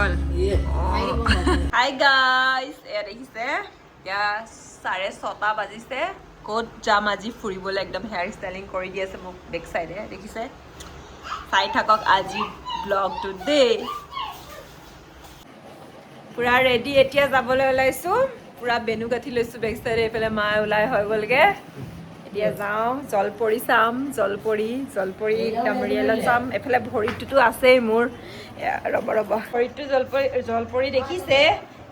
গ'ল hi guys এয়া দেখিছে এতিয়া 6:30 বাজিছে ক'ত যাম আজি ফুৰিবলৈ একদম হেয়াৰ ষ্টাইলিং কৰি দি আছে মোক বেক চাইডে দেখিছে চাই থাকক আজি ব্লগটো দেই পুৰা ৰেডি এতিয়া যাবলৈ ওলাইছোঁ পুৰা বেনু গাঁঠি লৈছোঁ বেক চাইডে এইফালে মা ওলাই হৈ গ'লগৈ এতিয়া যাওঁ জলপৰি চাম জলপৰি একদম ৰিয়েলত চাম এফালে ভৰিটোতো আছেই মোৰ ৰ'ব ভৰিটো জলপৰি দেখিছে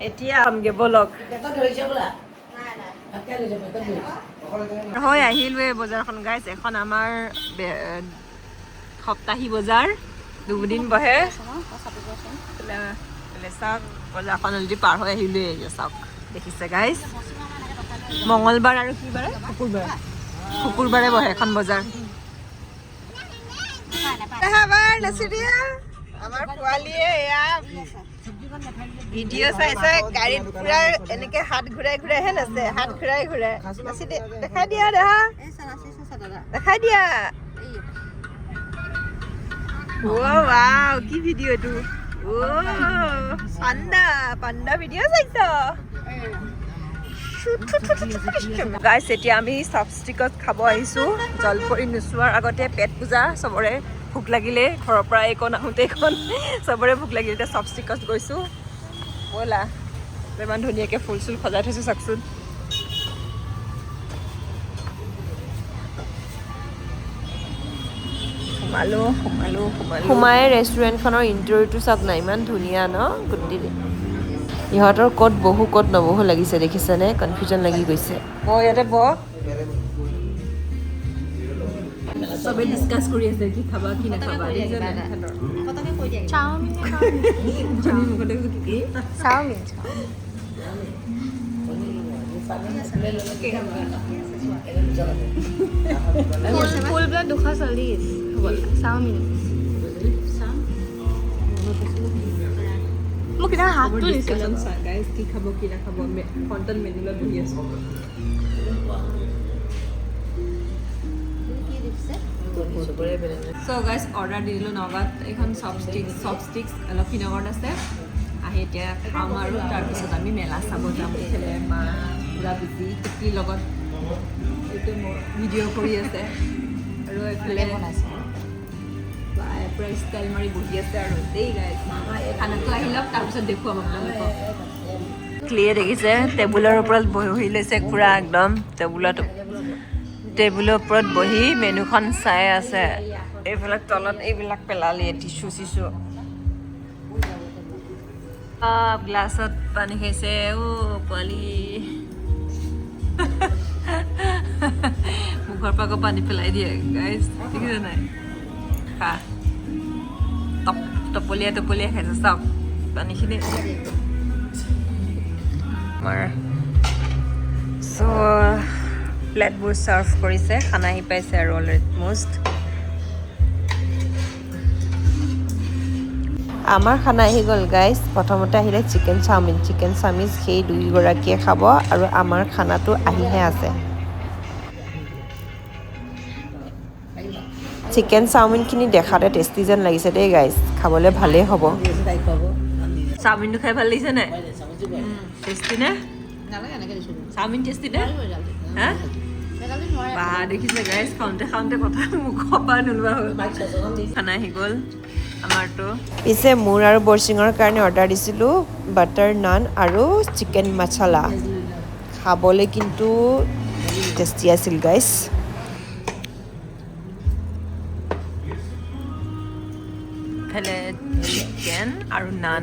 এতিয়া আমগে বলক হয় আহিলোৱে বজাৰখন গাইছ এখন আমাৰ সপ্তাহী বজাৰ দুদিন বহে চাওক বজাৰখন অলৰেডি পাৰ হৈ আহিলোৱে চাওক দেখিছে গাইছ মঙলবাৰ আৰু কি বাৰে শুকুৰবাৰে বহে এখন বজাৰ আমাৰ পোৱালীয়ে এয়া ভিডিঅ' চাইছে গাড়ীত পুৰা এনেকে হাত ঘূৰাইহে নাচে হাত ঘূৰাই নাচি দেখাই দিয়া দেখাই দিয়া ৱাও কি ভিডিঅ' এইটো পাণ্ডা ভিডিঅ' চাইছ গাইছ এতিয়া আমি চপষ্টিকত খাব আহিছোঁ জলপৰি নোচোৱাৰ আগতে পেট পূজা চবৰে ভোক লাগিলে ঘৰৰ পৰা এইকণ আহোঁতে এইখন চবৰে ভোক লাগিলে এতিয়া চপষ্টিকত গৈছোঁ ব'লা ইমান ধুনীয়াকৈ ফুল চুল সজাই থৈছোঁ চাওকচোন সোমাই ৰেষ্টুৰেণ্টখনৰ ইণ্টেৰিয়ৰটো চাওক না ইমান ধুনীয়া ন গোটেই ইহঁতৰ ক'ত বহু ক'ত নবহু লাগিছে দেখিছেনে কনফিউজন লাগি গৈছে ইয়াতে চবে ডিছকাছ কৰি আছে কি খাবা কি নাখাবা ফুলবিলাক 240 হ'ব চাওমিন মোক কিনা হাতটো দিছিল গাইজ কি খাব কি নাখাব ফ্ৰণ্টত মেনুলত বহি আছোঁ চ' গাইজ অৰ্ডাৰ দি দিলোঁ নগাঁৱত এইখন চপষ্টিক্স লক্ষীনগৰত আছে আহি এতিয়া খাম আৰু তাৰপিছত আমি মেলা চাব যাম এইফালে মা পুৰা বিজি কুটিৰ লগত এইটো মোৰ ভিডিঅ' কৰি আছে আৰু এইফালে পুৰা ষ্টাইল মাৰি বহি আছে আৰু দেই গাইজ খানাটো আহি লওক তাৰপিছত দেখুৱাম আপোনালোকক ক্লিয়ে দেখিছে টেবুলৰ ওপৰত বহি লৈছে পুৰা একদম টেবুলৰ ওপৰত বহি মেনুখন চাই আছে এইফালে তলত এইবিলাক পেলালি টিচু চিচু গ্লাছত পানী খাইছে পোৱালি মুখৰ পৰা আকৌ পানী পেলাই দিয়ে গাইজ দেখিছে নাই খা টপলীয়া খাইছে চাওক পানীখিনি আমাৰ চ' প্লেটবোৰ ছাৰ্ভ কৰিছে খানা আহি পাইছে আৰু অলমষ্ট আমাৰ খানা আহি গ'ল গাইজ প্ৰথমতে আহিলে চিকেন চাওমিন সেই দুইগৰাকীয়ে খাব আৰু আমাৰ খানাটো আহিহে আছে চিকেন চাওমিনখিনি দেখাতে টেষ্টি যেন লাগিছে দেই গাইজ খাবলৈ ভালেই হ'ব চাওমিনটো খাই ভাল লাগিছে নে টেষ্টি নে চাওমিন টেষ্টি নে হা বাহ দেখিছে গাইজ খাওঁতে কথা মুখৰ পৰা নোলোৱা হ'ল খানা আহি গ'ল আমাৰতো পিছে মোৰ আৰু বৰচিঙৰ কাৰণে অৰ্ডাৰ দিছিলোঁ বাটাৰ নান আৰু চিকেন মচালা খাবলৈ কিন্তু টেষ্টি আছিল গাইজ ইফালে চিকেন আৰু নান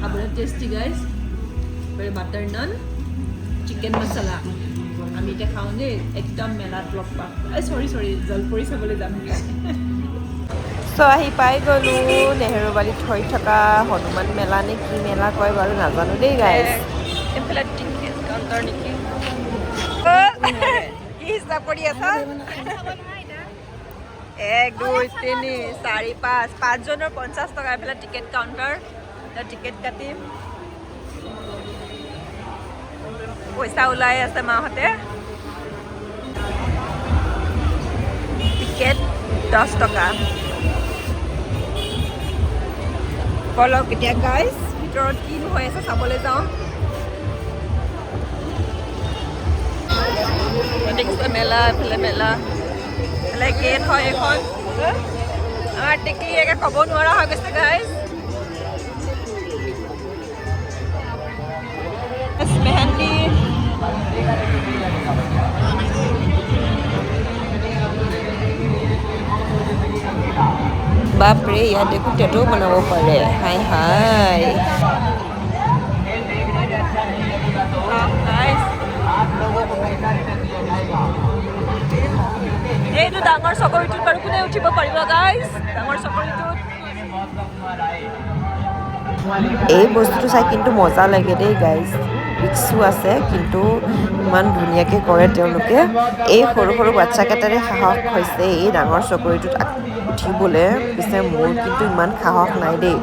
আপোনাৰ টেষ্টি গাইজ বাটাৰ নান চিকেন মচালা আমি এতিয়া খাওঁ দেই একদম মেলাত লগ পাম চৰি জলপৰি চাবলৈ যাম চ' আহি পাই গ'লোঁ নেহেৰুবালিত হৈ থকা হনুমান মেলা নে কি মেলা কয় বাৰু নাজানো দেই গাইজ এইফালে টিকেট কাউণ্টাৰ নেকি কি হিচাপ কৰি আছা 1 2 3 4 5 5জনৰ 50 টকা এইফালে টিকেট কাউণ্টাৰ টিকেট কাটিম পইচা ওলাই আছে মাহঁতে টিকেট 10 টকা বলক এতিয়া গাইজ ভিতৰত কি হৈ আছে চাবলৈ যাওঁ দেখিছে মেলা এফালে মেলা এফালে গেট হয় এখন আমাৰ টিকি একে ক'ব নোৱাৰা হৈ গৈছে গাইজ মেহেন্দি বাপৰে ইয়াত দেখোন টেটু বনাব পাৰে হাই হাই এইটো ডাঙৰ চকৰিটোত বাৰু কোনে উঠিব পাৰিব গাইজ ডাঙৰ চকৰিটোত এই বস্তুটো চাই কিন্তু মজা লাগে দেই গাইজ ৰিক্সো আছে কিন্তু ইমান ধুনীয়াকৈ কৰে তেওঁলোকে এই সৰু সৰু বাচ্চাকেইটাৰে সাহস হৈছে এই ডাঙৰ চকৰিটোত উঠিবলৈ পিছে মোৰ কিন্তু ইমান সাহস নাই দেই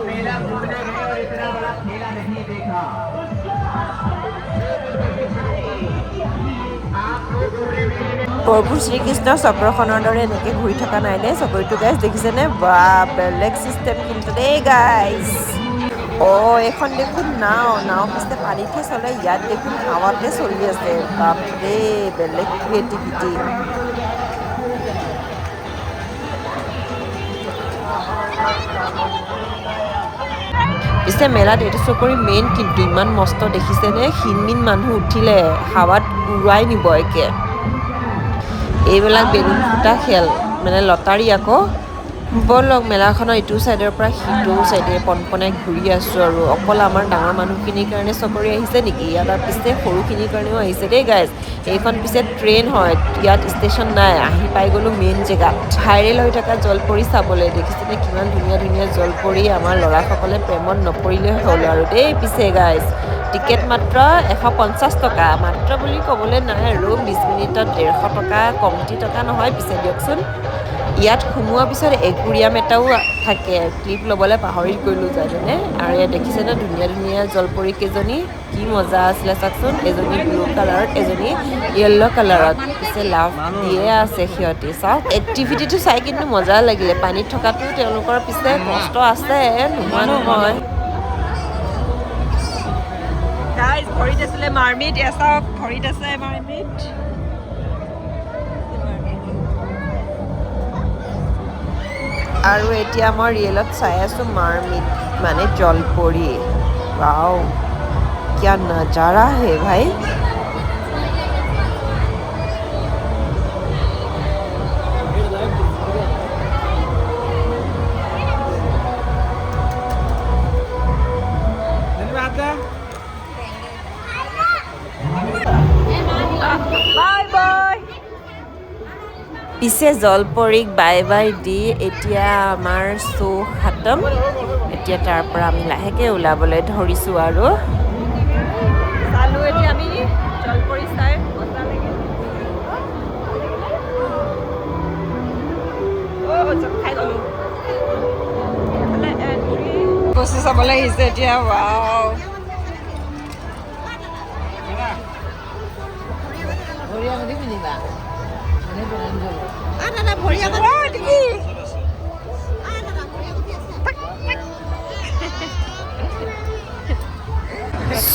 প্ৰভু শ্ৰীকৃষ্ণৰ চক্ৰখনৰ দৰে এনেকৈ ঘূৰি থকা নাই দেই চকৰিটো গাইজ দেখিছেনে বা বেলেগ চিষ্টেম কিন্তু দেই গাইজ এইখন দেখোন নাও পিছে পানীতহে চলে ইয়াত দেখোন হাৱাতে চলি আছে বাপৰে বেলেগ ক্ৰিয়েটিভিটি পিছে মেলাত এইটো চকৰি মেইন কিন্তু ইমান মস্ত দেখিছেনে ক্ষীণ মানুহ উঠিলে হাৱাত উৰুৱাই নিব একে এইবিলাক বেলুন ফুটা খেল মানে লটাৰী আকৌ বলক মেলাখনৰ ইটো চাইডৰ পৰা সিটো চাইডে পনপনাই ঘূৰি আছোঁ আৰু অকল আমাৰ ডাঙৰ মানুহখিনিৰ কাৰণে চকৰি আহিছে নেকি ইয়াত পিছে সৰুখিনিৰ কাৰণেও আহিছে দেই গাইজ এইখন পিছে ট্ৰেইন হয় ইয়াত ষ্টেচন নাই আহি পাই গ'লোঁ মেইন জেগাত ভাইৰেল হৈ থকা জলপৰি চাবলৈ দেখিছেনে কিমান ধুনীয়া ধুনীয়া জলপৰি আমাৰ ল'ৰাসকলে প্ৰেমত নপৰিলে হ'ল আৰু দেই পিছে গাইজ টিকেট মাত্ৰ 150 টকা মাত্ৰ বুলি ক'বলৈ নাই আৰু 20 মিনিটত 150 টকা কমটি টকা নহয় পিছে দিয়কচোন ইয়াত সোমোৱাৰ পিছত একুৰিয়াম এটাও থাকে ক্লিপ ল'বলৈ পাহৰি গৈলোঁ জানেনে আৰু ইয়াত দেখিছেনে ধুনীয়া ধুনীয়া জলপৰি কেইজনী কি মজা আছিলে চাওকচোন এজনী ব্লু কালাৰত এজনী য়েল্ল' কালাৰত পিছে লাভ দিয়ে আছে সিহঁতি চাওক এক্টিভিটিটো চাই কিন্তু মজা লাগিলে পানীত থকাটো তেওঁলোকৰ পিছে কষ্ট আছে নোহোৱা নহয় গাইজ ভৰিত আছিলে মাৰ্মিট এয়া চাওক ভৰিত আছে মাৰ্মিট আৰু এতিয়া মই ৰিয়েলত চাই আছোঁ মাৰ্মিট মানে জলপৰি ৱাও क्या नजारा है भाई পিছে জলপৰীক বাই বাই দি এতিয়া আমাৰ শ্ব' খতম এতিয়া তাৰ পৰা আমি লাহেকৈ ওলাবলৈ ধৰিছোঁ আৰু চালোঁ এতিয়া আমি জলপৰী চাই মজা লাগে খাই গ'লোঁ বস্তু চাবলৈ আহিছে এতিয়া ৱাও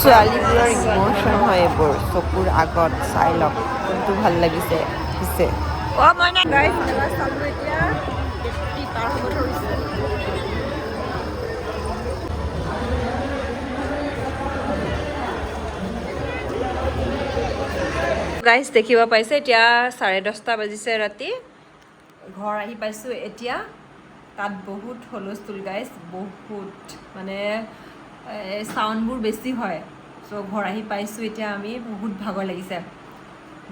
ছোৱালীবোৰৰ ইমোশ্যন হয় এইবোৰ চকুৰ আগত চাই লওক কোনটো ভাল লাগিছে পিছে গাইজ দেখিব পাইছে এতিয়া 10:30 বাজিছে ৰাতি ঘৰ আহি পাইছোঁ এতিয়া তাত বহুত হুলস্থুল গাইজ বহুত মানে চাউণ্ডবোৰ বেছি হয় চ' ঘৰ আহি পাইছোঁ এতিয়া আমি বহুত ভাগৰ লাগিছে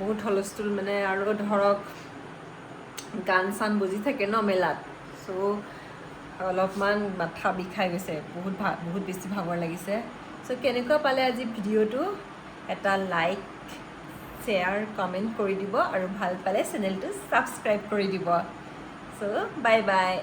বহুত হুলস্থুল মানে আৰু ধৰক গান চান বুজি থাকে ন মেলাত চ' অলপমান মাথা বিষাই গৈছে বহুত বেছি ভাগৰ লাগিছে চ' কেনেকুৱা পালে আজি ভিডিঅ'টো এটা লাইক শ্বেয়াৰ কমেণ্ট কৰি দিব আৰু ভাল পালে চেনেলটো ছাবস্ক্ৰাইব কৰি দিব চ' বাই বাই